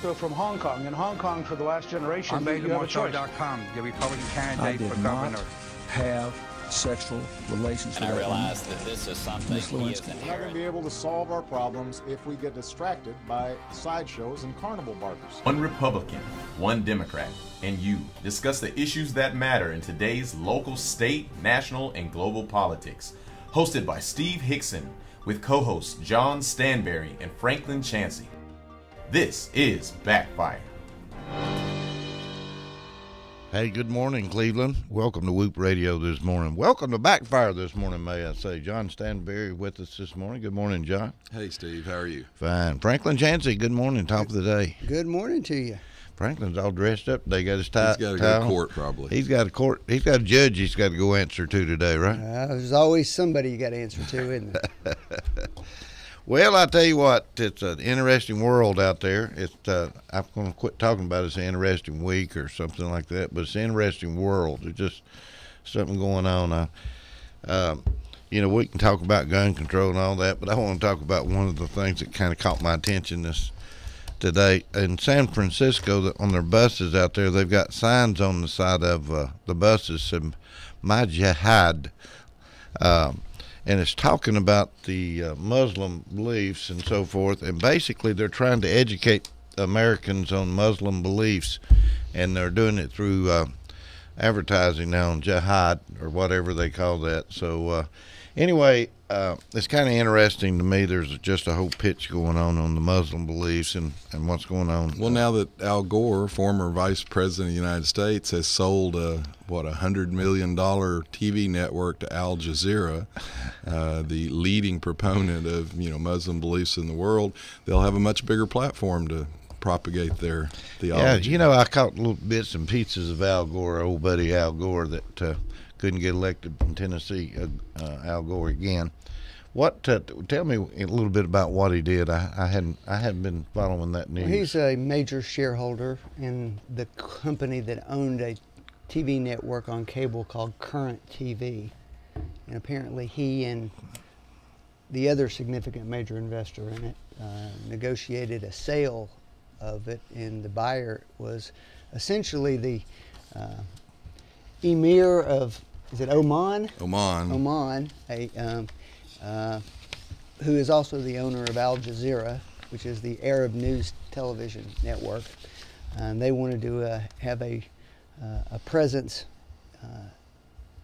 doctor from Hong Kong. In Hong Kong, for the last generation, I'm you have a choice. the Republican I candidate did for not governor. have sexual relations And with I that woman. realized that this is something Miss he is Lewinsky. We're not going to inherent. be able to solve our problems if we get distracted by sideshows and carnival barkers. One Republican, one Democrat, and you discuss the issues that matter in today's local, state, national, and global politics. Hosted by Steve Hickson with co-hosts John Stanberry and Franklin Chansey. This is Backfire. Hey, good morning, Cleveland. Welcome to Whoop Radio this morning. Welcome to Backfire this morning, may I say. John Stanberry with us this morning. Good morning, John. Hey, Steve. How are you? Fine. Franklin Chansey, good morning, top of the day. Good morning to you. Franklin's all dressed up today. Got his tie. He's got to go to court, probably. He's got a court. He's got a judge he's got to go answer to today, right? There's always somebody you got to answer to, isn't there? Well, I tell you what, it's an interesting world out there. It's I'm going to quit talking about it's an interesting week or something like that, but it's an interesting world. There's just something going on. We can talk about gun control and all that, but I want to talk about one of the things that kind of caught my attention today. In San Francisco, on their buses out there, they've got signs on the side of the buses saying, "My Jihad." And it's talking about the Muslim beliefs and so forth. And basically, they're trying to educate Americans on Muslim beliefs. And they're doing it through advertising now on jihad or whatever they call that. So anyway, it's kind of interesting to me. There's just a whole pitch going on the Muslim beliefs and what's going on. Well, now that Al Gore, former vice president of the United States, has sold $100 million TV network to Al Jazeera, the leading proponent of Muslim beliefs in the world, they'll have a much bigger platform to propagate their theology. Yeah, I caught little bits and pieces of Al Gore, old buddy Al Gore, that couldn't get elected in Tennessee. Al Gore again. What? Tell me a little bit about what he did. I hadn't been following that news. He's a major shareholder in the company that owned a TV network on cable called Current TV, and apparently he and the other significant major investor in it negotiated a sale of it, and the buyer was essentially the emir of, is it Oman? Oman, who is also the owner of Al Jazeera, which is the Arab news television network. And they wanted to have a presence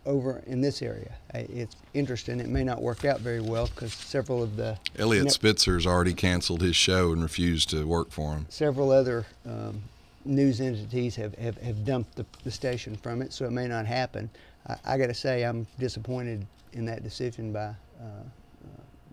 over in this area. It's interesting. It may not work out very well because several of the Elliot Spitzer's already canceled his show and refused to work for him. Several other news entities have dumped the station from it, so it may not happen. I got to say, I'm disappointed in that decision by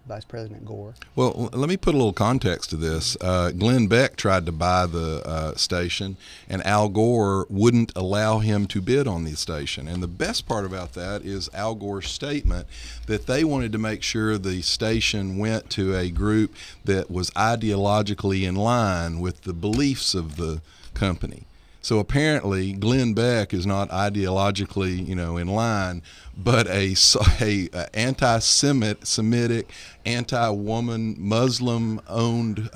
Vice President Gore. Well, let me put a little context to this. Glenn Beck tried to buy the station, and Al Gore wouldn't allow him to bid on the station. And the best part about that is Al Gore's statement that they wanted to make sure the station went to a group that was ideologically in line with the beliefs of the company. So apparently, Glenn Beck is not ideologically, in line, but a anti-Semitic, anti-woman, Muslim-owned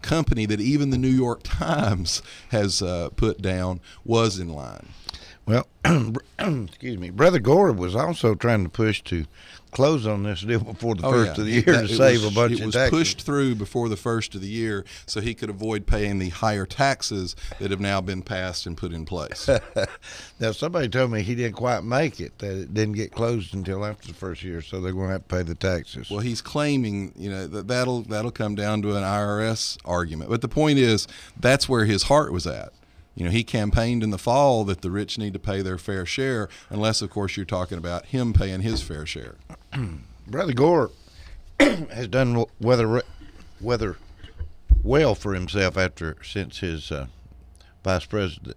company that even the New York Times has put down was in line. Well, excuse me, Brother Gore was also trying to push to close on this deal before the first of the year to save a bunch of taxes. It was pushed through before the first of the year so he could avoid paying the higher taxes that have now been passed and put in place. Now, somebody told me he didn't quite make it, that it didn't get closed until after the first year, so they're going to have to pay the taxes. Well, he's claiming, that'll come down to an IRS argument. But the point is, that's where his heart was at. He campaigned in the fall that the rich need to pay their fair share, unless, of course, you're talking about him paying his fair share. Brother Gore has done weather well for himself since his vice president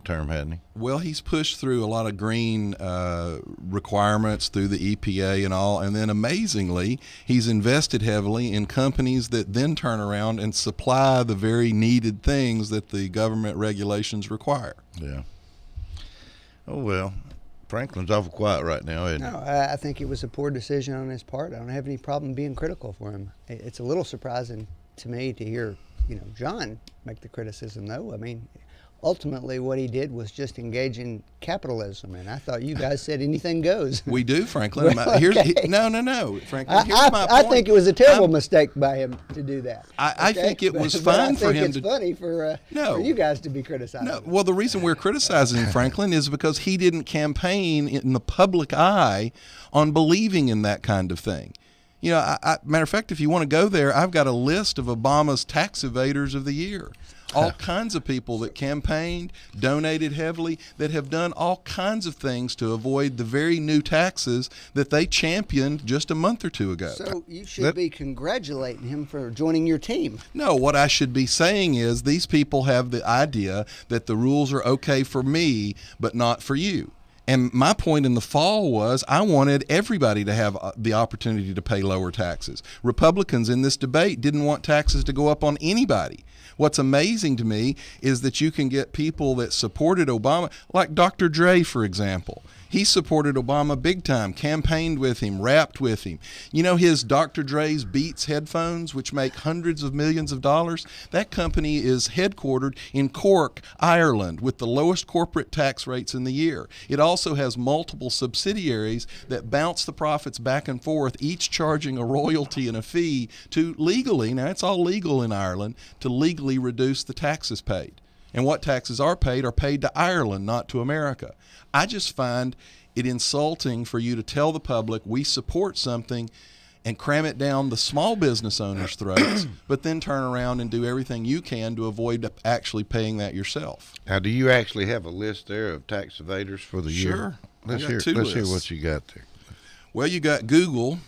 term, hasn't he? Well, he's pushed through a lot of green requirements through the EPA and all, and then amazingly, he's invested heavily in companies that then turn around and supply the very needed things that the government regulations require. Yeah. Oh, well, Franklin's awful quiet right now, isn't he? No, I think it was a poor decision on his part. I don't have any problem being critical for him. It's a little surprising to me to hear John make the criticism, though. I mean, ultimately what he did was just engage in capitalism, and I thought you guys said anything goes. We do, Franklin. Well, okay. No, Franklin. Here's my point. I think it was a terrible mistake by him to do that. I think it was fine for him to. It's funny for you guys to be criticizing. No, well, the reason we're criticizing Franklin is because he didn't campaign in the public eye on believing in that kind of thing. Matter of fact, if you want to go there, I've got a list of Obama's tax evaders of the year. All kinds of people that campaigned, donated heavily, that have done all kinds of things to avoid the very new taxes that they championed just a month or two ago. So you should be congratulating him for joining your team. No, what I should be saying is these people have the idea that the rules are okay for me, but not for you. And my point in the fall was I wanted everybody to have the opportunity to pay lower taxes. Republicans in this debate didn't want taxes to go up on anybody. What's amazing to me is that you can get people that supported Obama, like Dr. Dre, for example. He supported Obama big time, campaigned with him, rapped with him. His Dr. Dre's Beats headphones, which make hundreds of millions of dollars, that company is headquartered in Cork, Ireland, with the lowest corporate tax rates in the year. It also has multiple subsidiaries that bounce the profits back and forth, each charging a royalty and a fee to legally, now it's all legal in Ireland, to legally reduce the taxes paid. And what taxes are paid to Ireland, not to America. I just find it insulting for you to tell the public we support something and cram it down the small business owners' throats, but then turn around and do everything you can to avoid actually paying that yourself. Now, do you actually have a list there of tax evaders for the year? Sure. Let's hear what you got there. Well, you got Google.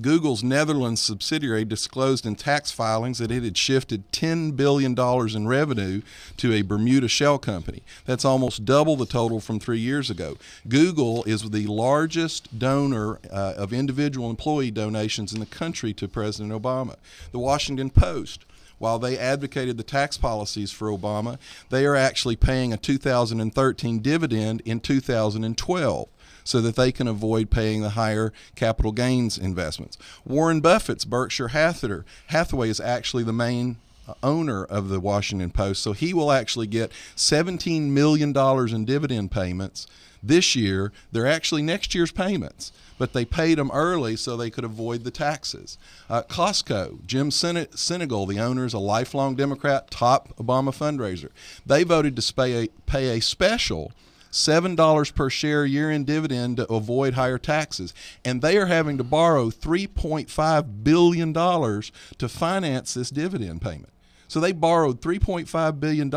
Google's Netherlands subsidiary disclosed in tax filings that it had shifted $10 billion in revenue to a Bermuda shell company. That's almost double the total from 3 years ago. Google is the largest donor of individual employee donations in the country to President Obama. The Washington Post, while they advocated the tax policies for Obama, they are actually paying a 2013 dividend in 2012. So that they can avoid paying the higher capital gains investments. Warren Buffett's Berkshire Hathaway is actually the main owner of the Washington Post, so he will actually get $17 million in dividend payments this year. They're actually next year's payments, but they paid them early so they could avoid the taxes. Costco, Jim Sinegal, the owner, is a lifelong Democrat, top Obama fundraiser. They voted to pay a special $7 per share year-end dividend to avoid higher taxes. And they are having to borrow $3.5 billion to finance this dividend payment. So they borrowed $3.5 billion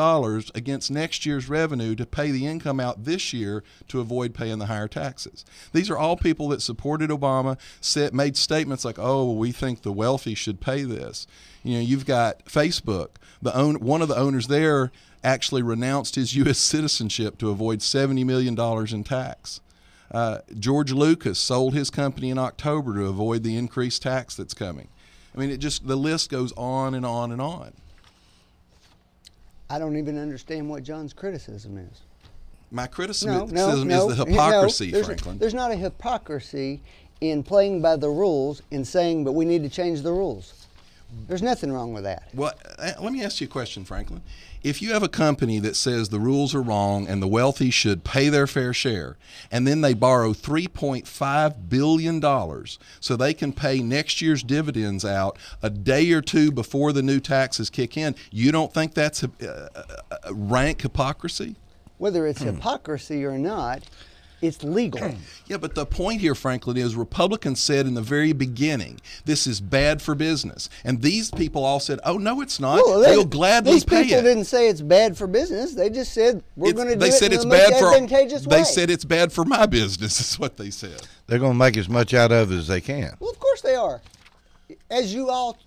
against next year's revenue to pay the income out this year to avoid paying the higher taxes. These are all people that supported Obama, made statements like, oh, we think the wealthy should pay this. You've got Facebook. One of the owners there actually renounced his U.S. citizenship to avoid $70 million in tax. George Lucas sold his company in October to avoid the increased tax that's coming. I mean, the list goes on and on and on. I don't even understand what John's criticism is. My criticism is the hypocrisy, Franklin. There's not a hypocrisy in playing by the rules and saying, but we need to change the rules. There's nothing wrong with that. Well, let me ask you a question, Franklin. If you have a company that says the rules are wrong and the wealthy should pay their fair share, and then they borrow $3.5 billion so they can pay next year's dividends out a day or two before the new taxes kick in, you don't think that's rank hypocrisy? Whether it's hypocrisy or not, it's legal. Yeah, but the point here, Franklin, is Republicans said in the very beginning, this is bad for business. And these people all said, oh, no, it's not. Well, they'll gladly pay it. These people didn't say it's bad for business. They just said, we're going to do it in the most advantageous way. They said it's bad for my business, is what they said. They're going to make as much out of it as they can. Well, of course they are. As you all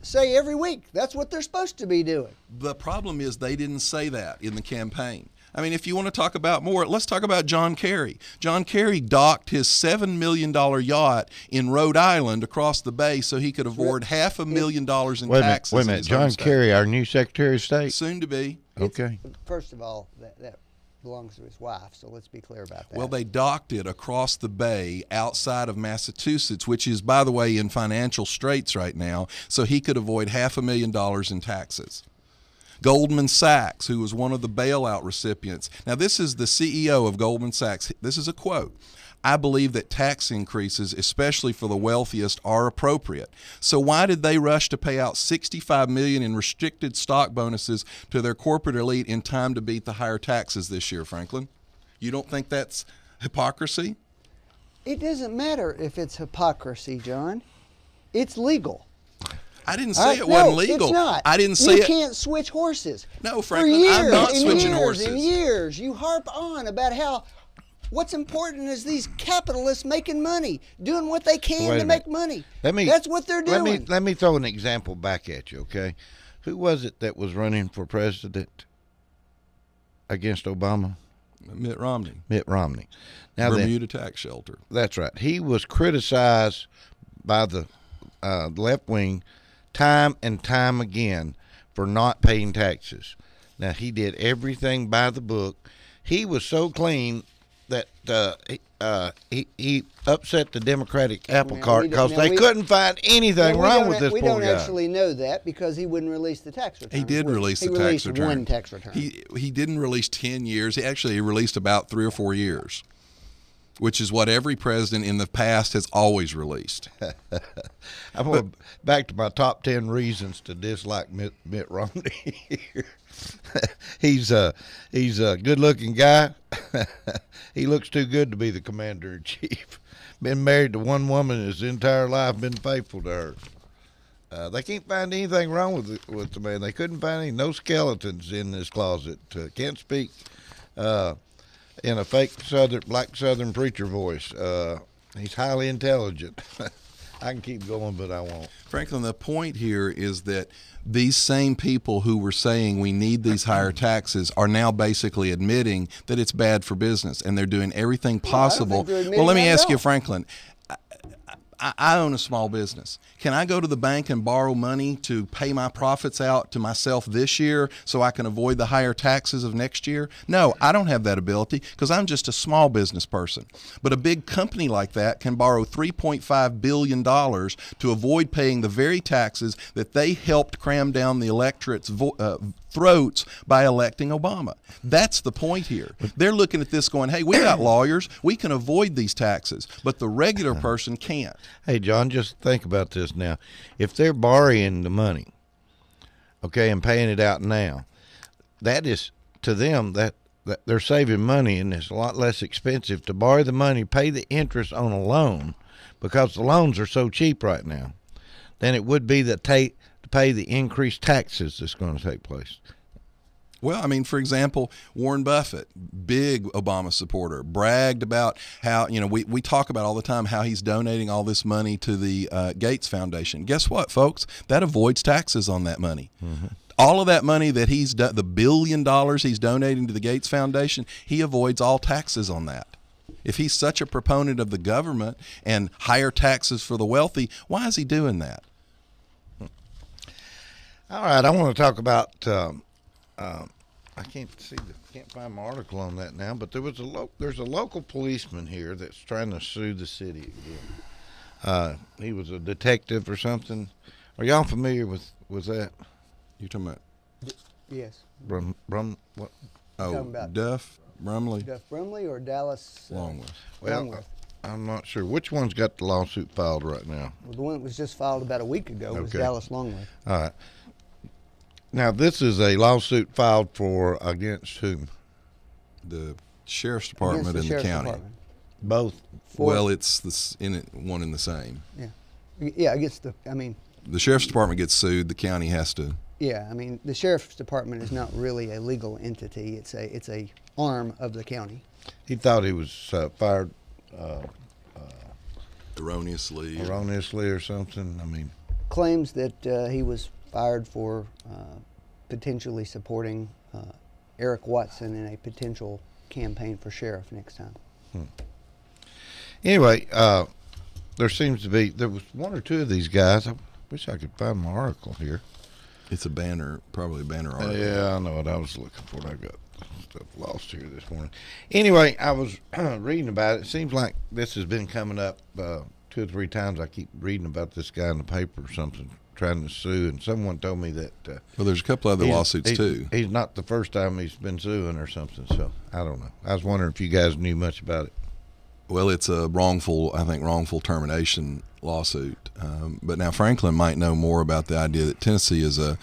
say every week, that's what they're supposed to be doing. The problem is they didn't say that in the campaign. I mean, if you want to talk about more, let's talk about John Kerry. John Kerry docked his $7 million yacht in Rhode Island across the bay so he could avoid $500,000 in taxes. Wait a minute. John Kerry, our new Secretary of State? Soon to be. Okay. First of all, that belongs to his wife, so let's be clear about that. Well, they docked it across the bay outside of Massachusetts, which is, by the way, in financial straits right now, so he could avoid $500,000 in taxes. Goldman Sachs, who was one of the bailout recipients. Now, this is the CEO of Goldman Sachs. This is a quote. I believe that tax increases, especially for the wealthiest, are appropriate. So why did they rush to pay out $65 million in restricted stock bonuses to their corporate elite in time to beat the higher taxes this year, Franklin? You don't think that's hypocrisy? It doesn't matter if it's hypocrisy, John. It's legal. I didn't say it wasn't legal. It's not. I didn't say you it. can't switch horses. No, Franklin, I'm not switching horses. For years, you harp on about how what's important is these capitalists making money, doing what they can to make money. That's what they're doing. Let me throw an example back at you, okay? Who was it that was running for president against Obama? Mitt Romney. Mitt Romney. Now Bermuda tax shelter. That's right. He was criticized by the left wing time and time again for not paying taxes. Now, he did everything by the book. He was so clean that he upset the Democratic apple cart because they couldn't find anything wrong with this poor guy. We don't actually know that because he wouldn't release the tax return. He did release the tax return. He released one tax return. He didn't release 10 years. He released about 3 or 4 years, which is what every president in the past has always released. I'm going back to my top 10 reasons to dislike Mitt Romney. He's a good-looking guy. He looks too good to be the commander-in-chief. Been married to one woman his entire life, been faithful to her. They can't find anything wrong with the man. They couldn't find no skeletons in his closet. Can't speak in a fake black Southern preacher voice. He's highly intelligent. I can keep going, but I won't. Franklin, the point here is that these same people who were saying we need these higher taxes are now basically admitting that it's bad for business, and they're doing everything possible. Well, let me ask you, Franklin. I own a small business. Can I go to the bank and borrow money to pay my profits out to myself this year so I can avoid the higher taxes of next year? No, I don't have that ability because I'm just a small business person. But a big company like that can borrow $3.5 billion to avoid paying the very taxes that they helped cram down the electorate's throats by electing Obama. That's the point here. They're looking at this going, hey, we got lawyers. We can avoid these taxes, but the regular person can't. Hey, John, just think about this now. If they're borrowing the money, okay, and paying it out now, that is, to them, that they're saving money, and it's a lot less expensive to borrow the money, pay the interest on a loan, because the loans are so cheap right now, than it would be to pay the increased taxes that's going to take place. Well, I mean, for example, Warren Buffett, big Obama supporter, bragged about how, we talk about all the time how he's donating all this money to the Gates Foundation. Guess what, folks? That avoids taxes on that money. Mm-hmm. All of that money that he's done, the $1 billion he's donating to the Gates Foundation, he avoids all taxes on that. If he's such a proponent of the government and higher taxes for the wealthy, why is he doing that? All right, I want to talk about. I can't find my article on that now, but there's a local policeman here that's trying to sue the city again. He was a detective or something. Are y'all familiar with that? You're talking about? Yes. What? Oh, Duff Brumley. Duff Brumley or Dallas Longworth. Longworth. I'm not sure which one's got the lawsuit filed right now. Well, the one that was just filed about a week ago was Dallas Longworth. All right. Now, this is a lawsuit filed against whom? The sheriff's department and the county. Both. Well, it's one and the same. Yeah. Yeah, the sheriff's department gets sued. The county has to. Yeah, I mean, the sheriff's department is not really a legal entity. It's a arm of the county. He thought he was fired erroneously or something. I mean, claims that he was fired for potentially supporting Eric Watson in a potential campaign for sheriff next time. Anyway, there was one or two of these guys. I wish I could find my article here. It's probably a banner article. Yeah, I know what I was looking for. I got stuff lost here this morning. Anyway, I was reading about it. It seems like this has been coming up 2 or 3 times. I keep reading about this guy in the paper or something trying to sue, and someone told me that. Well, there's a couple other lawsuits too. He's not the first time he's been suing or something. So I don't know. I was wondering if you guys knew much about it. Well, it's a wrongful termination lawsuit. But now Franklin might know more about the idea that Tennessee is a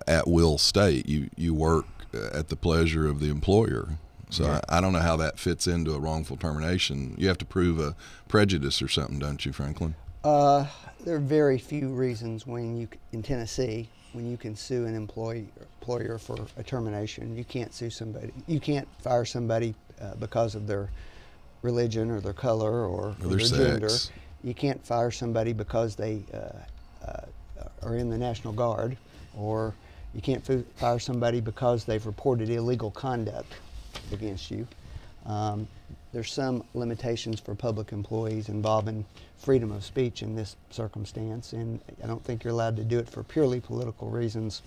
at-will state. You work at the pleasure of the employer. So yeah. I don't know how that fits into a wrongful termination. You have to prove a prejudice or something, don't you, Franklin? There are very few reasons in Tennessee when you can sue an employer for a termination. You can't sue somebody. You can't fire somebody because of their religion or their color or their gender. You can't fire somebody because they are in the National Guard, or you can't fire somebody because they've reported illegal conduct against you. There's some limitations for public employees involving freedom of speech in this circumstance, and I don't think you're allowed to do it for purely political reasons.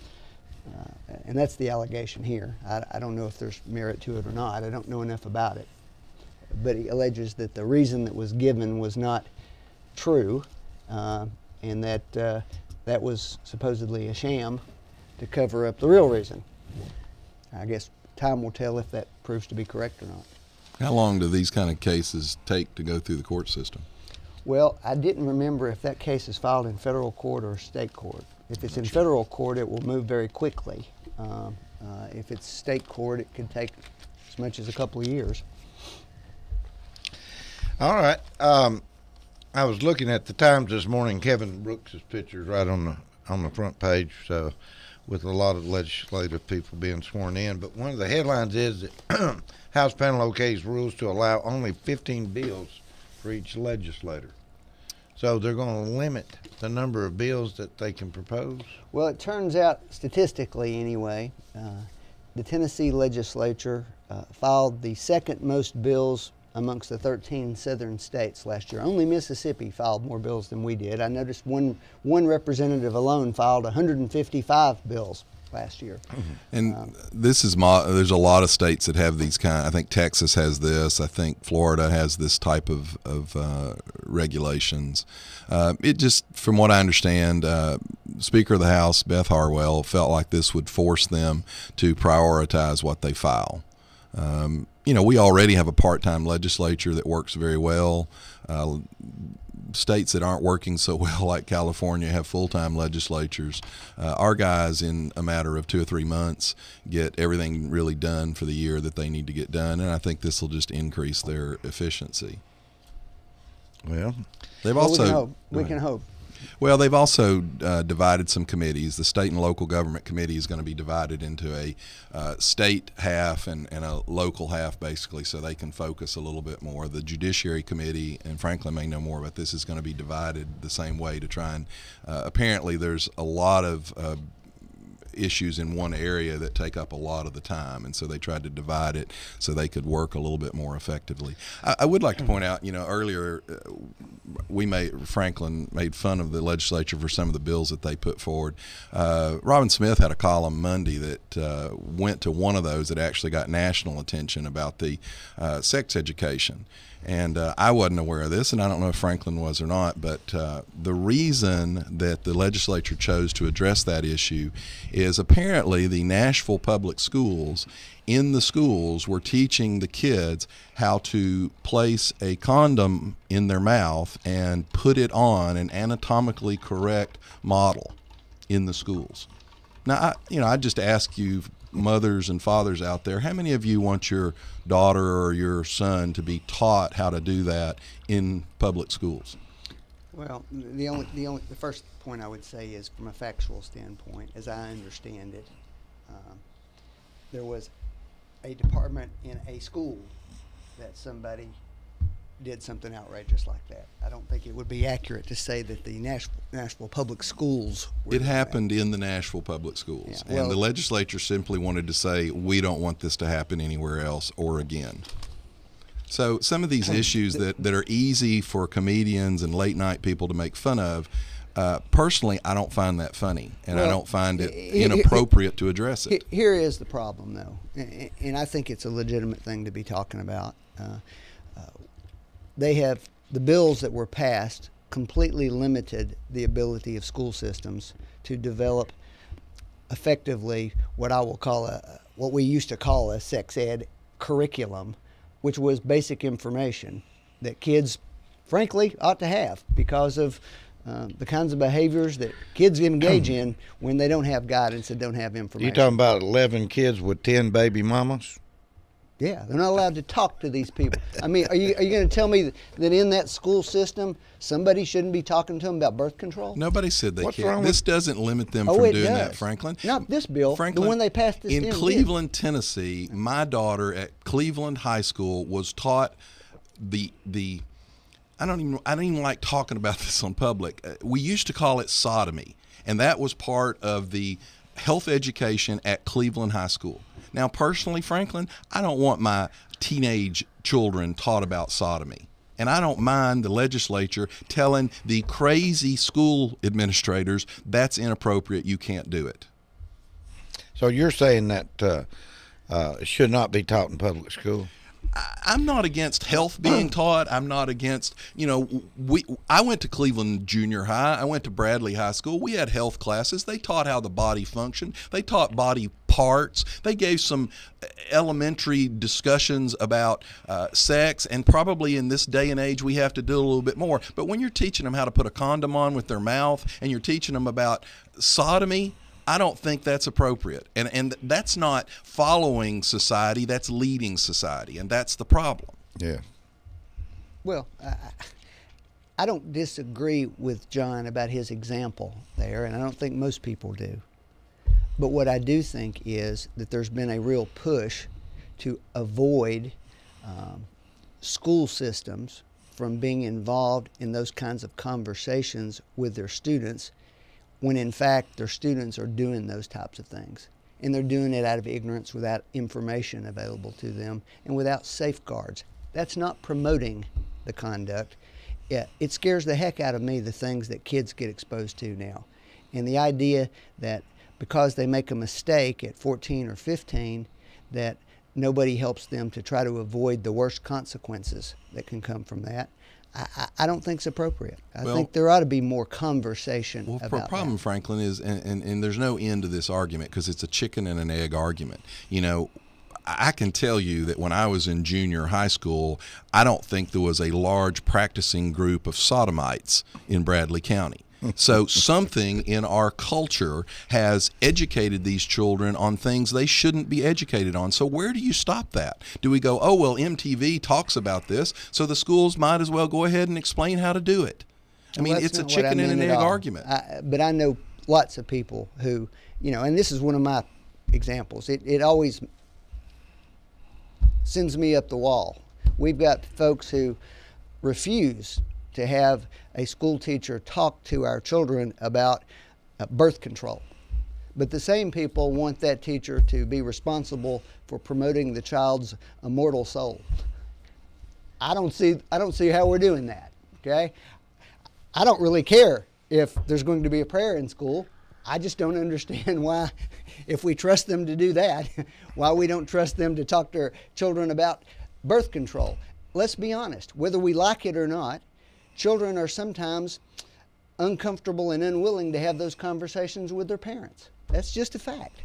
And that's the allegation here. I don't know if there's merit to it or not. I don't know enough about it. But he alleges that the reason that was given was not true, and that that was supposedly a sham to cover up the real reason. I guess time will tell if that proves to be correct or not. How long do these kind of cases take to go through the court system? Well, I didn't remember if that case is filed in federal court or state court. If it's in federal court, it will move very quickly. If it's state court, it could take as much as a couple of years. All right. I was looking at the Times this morning. Kevin Brooks' picture's right on the front page, so with a lot of legislative people being sworn in. But one of the headlines is that House panel okays rules to allow only 15 bills for each legislator. So they're going to limit the number of bills that they can propose? Well, it turns out, statistically anyway, the Tennessee legislature filed the second most bills amongst the 13 southern states last year. Only Mississippi filed more bills than we did. I noticed one representative alone filed 155 bills last year. And this is there's a lot of states that have these I think Texas has this. I think Florida has this type of regulations. It just, from what I understand, Speaker of the House, Beth Harwell, felt like this would force them to prioritize what they file. We already have a part-time legislature that works very well. States that aren't working so well, like California, have full-time legislatures. Our guys, in a matter of 2 or 3 months, get everything really done for the year that they need to get done, and I think this will just increase their efficiency. Well, we can hope. Well, they've also divided some committees. The state and local government committee is going to be divided into a state half and a local half, basically, so they can focus a little bit more. The Judiciary Committee, and Franklin may know more about this, is going to be divided the same way to try and apparently there's a lot of issues in one area that take up a lot of the time, and so they tried to divide it so they could work a little bit more effectively. I would like to point out, earlier Franklin made fun of the legislature for some of the bills that they put forward. Robin Smith had a column Monday that went to one of those that actually got national attention about the sex education. And I wasn't aware of this, and I don't know if Franklin was or not, but the reason that the legislature chose to address that issue is apparently the Nashville public schools, in the schools, were teaching the kids how to place a condom in their mouth and put it on an anatomically correct model in the schools. Now, I just ask you, mothers and fathers out there, how many of you want your daughter or your son to be taught how to do that in public schools? Well, the first point I would say is, from a factual standpoint, as I understand it, there was a department in a school that somebody did something outrageous like that. I don't think it would be accurate to say that the Nashville public schools were. It happened in the Nashville public schools, and the legislature simply wanted to say, we don't want this to happen anywhere else or again. So some of these issues that are easy for comedians and late night people to make fun of, Personally, I don't find that funny, and I don't find it inappropriate to address it. Here is the problem, though, and I think it's a legitimate thing to be talking about. The bills that were passed completely limited the ability of school systems to develop effectively what I will call what we used to call a sex ed curriculum, which was basic information that kids, frankly, ought to have because of the kinds of behaviors that kids engage in when they don't have guidance and don't have information. You talking about 11 kids with 10 baby mamas? Yeah, they're not allowed to talk to these people. I mean, are you going to tell me that in that school system somebody shouldn't be talking to them about birth control? Nobody said they What's can't. wrong with- This doesn't limit them Oh, from it doing does. that, Franklin. Not this bill. Franklin, the one they passed this in Cleveland, Tennessee. My daughter at Cleveland High School was taught the I don't even like talking about this on public. We used to call it sodomy, and that was part of the health education at Cleveland High School. Now, personally, Franklin, I don't want my teenage children taught about sodomy. And I don't mind the legislature telling the crazy school administrators that's inappropriate, you can't do it. So you're saying that it should not be taught in public school? I'm not against health being taught. I'm not against, I went to Cleveland Junior High. I went to Bradley High School. We had health classes. They taught how the body functioned. They taught body parts. They gave some elementary discussions about sex, and probably in this day and age we have to do a little bit more. But when you're teaching them how to put a condom on with their mouth and you're teaching them about sodomy, I don't think that's appropriate. And that's not following society, that's leading society, and that's the problem. Yeah. Well, I don't disagree with John about his example there, and I don't think most people do. But what I do think is that there's been a real push to avoid school systems from being involved in those kinds of conversations with their students, when in fact their students are doing those types of things. And they're doing it out of ignorance, without information available to them, and without safeguards. That's not promoting the conduct. It scares the heck out of me, the things that kids get exposed to now. And the idea that because they make a mistake at 14 or 15, that nobody helps them to try to avoid the worst consequences that can come from that, I don't think it's appropriate. I think there ought to be more conversation about the problem, that. Franklin, is, and there's no end to this argument because it's a chicken and an egg argument. I can tell you that when I was in junior high school, I don't think there was a large practicing group of sodomites in Bradley County. So something in our culture has educated these children on things they shouldn't be educated on. So where do you stop that? Do we go, oh, well, MTV talks about this, so the schools might as well go ahead and explain how to do it? I mean, it's a chicken and an egg argument. But I know lots of people who, and this is one of my examples. It always sends me up the wall. We've got folks who refuse to have a school teacher talk to our children about birth control. But the same people want that teacher to be responsible for promoting the child's immortal soul. I don't see how we're doing that, okay? I don't really care if there's going to be a prayer in school. I just don't understand why, if we trust them to do that, why we don't trust them to talk to our children about birth control. Let's be honest, whether we like it or not, children are sometimes uncomfortable and unwilling to have those conversations with their parents. That's just a fact.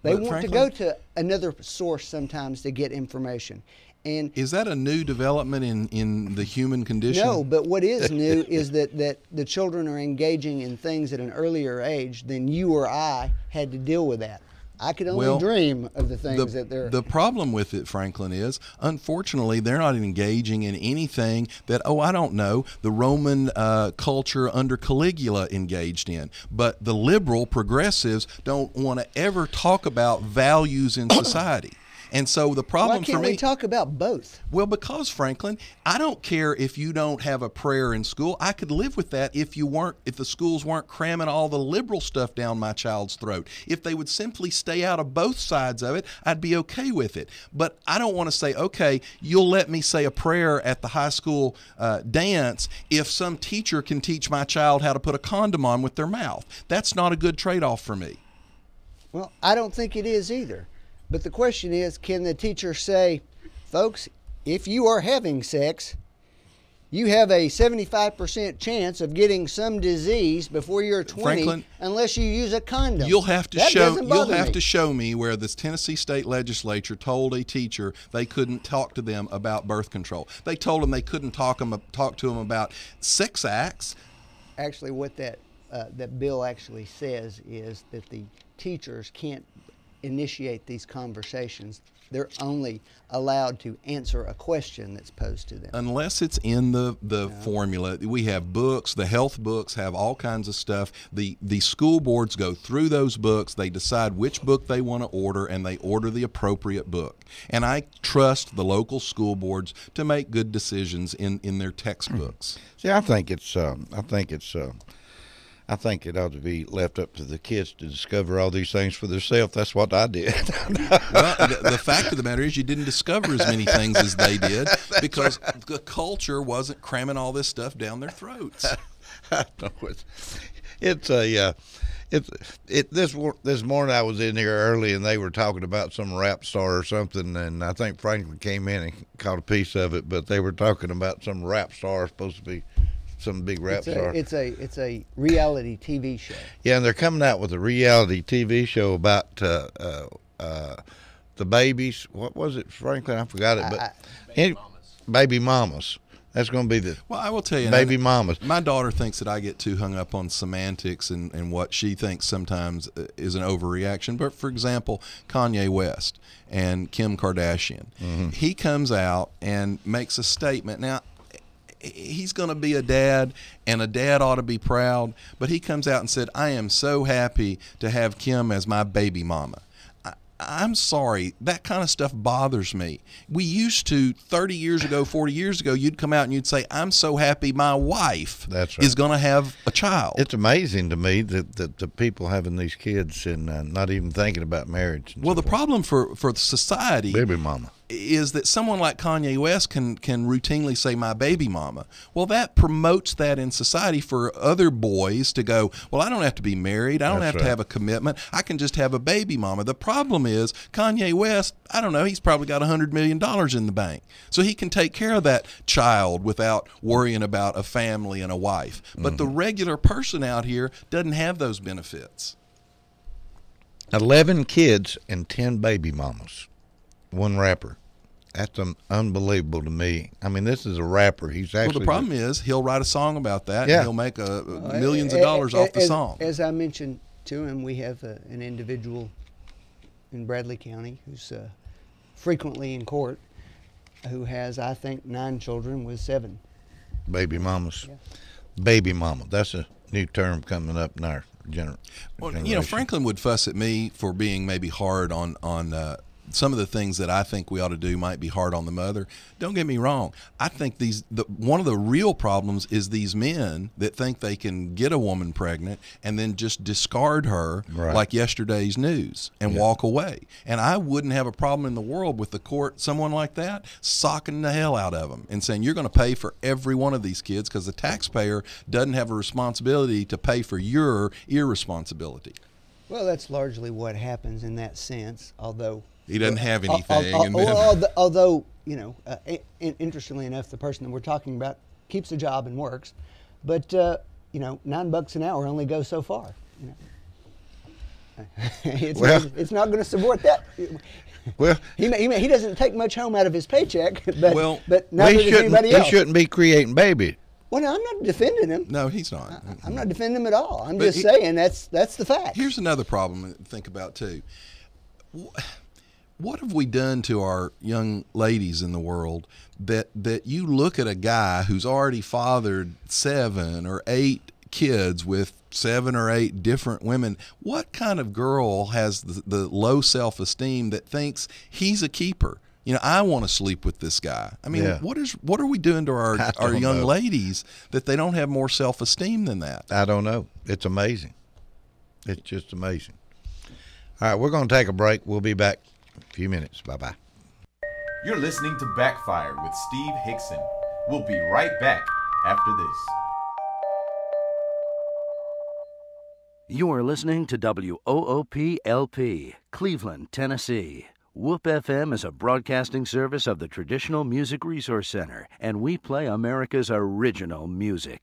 They want to go to another source sometimes to get information. And is that a new development in the human condition? No, but what is new is that the children are engaging in things at an earlier age than you or I had to deal with that. I could only dream of the things that they're... The problem with it, Franklin, is, unfortunately, they're not engaging in anything that, I don't know, the Roman culture under Caligula engaged in. But the liberal progressives don't want to ever talk about values in society. And so the problem Why for can't me, we talk about both? well, because Franklin, I don't care if you don't have a prayer in school. I could live with that if the schools weren't cramming all the liberal stuff down my child's throat. If they would simply stay out of both sides of it, I'd be okay with it. But I don't want to say, okay, you'll let me say a prayer at the high school dance if some teacher can teach my child how to put a condom on with their mouth. That's not a good trade-off for me. Well, I don't think it is either. But the question is, can the teacher say, folks, if you are having sex, you have a 75% chance of getting some disease before you're 20, Franklin, unless you use a condom. You'll have to That show. doesn't bother You'll have me. to show me where this Tennessee state legislature told a teacher they couldn't talk to them about birth control. They told them they couldn't talk to them about sex acts. Actually, what that bill actually says is that the teachers can't initiate these conversations. They're only allowed to answer a question that's posed to them. Unless it's in the formula. We have books. The health books have all kinds of stuff. The school boards go through those books. They decide which book they want to order, and they order the appropriate book. And I trust the local school boards to make good decisions in their textbooks. See, I think it ought to be left up to the kids to discover all these things for themselves. That's what I did. Well, the fact of the matter is you didn't discover as many things as they did because the culture wasn't cramming all this stuff down their throats. This morning I was in here early and they were talking about some rap star or something, and I think Franklin came in and caught a piece of it, but they were talking about some rap star supposed to be some big rap star. It's a reality TV show. Yeah, and they're coming out with a reality TV show about the babies. What was it, Franklin? I forgot it. But baby mamas. That's going to be the well, I will tell you, baby mamas. My daughter thinks that I get too hung up on semantics and what she thinks sometimes is an overreaction. But for example, Kanye West and Kim Kardashian, he comes out and makes a statement. Now, he's going to be a dad, and a dad ought to be proud, but he comes out and said, I am so happy to have Kim as my baby mama. I'm sorry, that kind of stuff bothers me. We used to, 30 years ago, 40 years ago, you'd come out and you'd say, I'm so happy my wife is going to have a child. It's amazing to me that the people having these kids and not even thinking about marriage. Well, the problem for society, baby mama, is that someone like Kanye West can routinely say my baby mama. Well, that promotes that in society for other boys to go, well, I don't have to be married. I don't have to have a commitment. I can just have a baby mama. The problem is Kanye West, I don't know, he's probably got $100 million in the bank. So he can take care of that child without worrying about a family and a wife. But the regular person out here doesn't have those benefits. 11 kids and 10 baby mamas. One rapper. That's unbelievable to me. I mean, this is a rapper. He's actually. Well, the problem is he'll write a song about that, yeah, and he'll make millions of dollars off the song. As I mentioned to him, we have an individual in Bradley County who's frequently in court who has, I think, 9 children with 7 baby mamas. Yeah. Baby mama. That's a new term coming up in our generation. Well, you know, Franklin would fuss at me for being maybe hard on some of the things that I think we ought to do might be hard on the mother. Don't get me wrong. I think one of the real problems is these men that think they can get a woman pregnant and then just discard her like yesterday's news and walk away. And I wouldn't have a problem in the world with the court, someone like that, socking the hell out of them and saying, you're going to pay for every one of these kids because the taxpayer doesn't have a responsibility to pay for your irresponsibility. Well, that's largely what happens in that sense, although he doesn't have anything. Although, you know, interestingly enough, the person that we're talking about keeps a job and works, but you know, $9 an hour only goes so far. You know, it's not going to support that. Well, he doesn't take much home out of his paycheck, but neither does anybody he else. He shouldn't be creating babies. Well, no, I'm not defending him. No, he's not. I'm not defending him at all. I'm just saying that's the fact. Here's another problem to think about too. What have we done to our young ladies in the world that you look at a guy who's already fathered 7 or 8 kids with 7 or 8 different women. What kind of girl has the low self-esteem that thinks he's a keeper? You know, I want to sleep with this guy. I mean, Yeah. what are we doing to our young ladies that they don't have more self-esteem than that? I don't know. It's amazing. It's just amazing. All right, we're going to take a break. We'll be back in a few minutes. Bye-bye. You're listening to Backfire with Steve Hickson. We'll be right back after this. You are listening to WOOP-LP, Cleveland, Tennessee. WOOP FM is a broadcasting service of the Traditional Music Resource Center, and we play America's original music.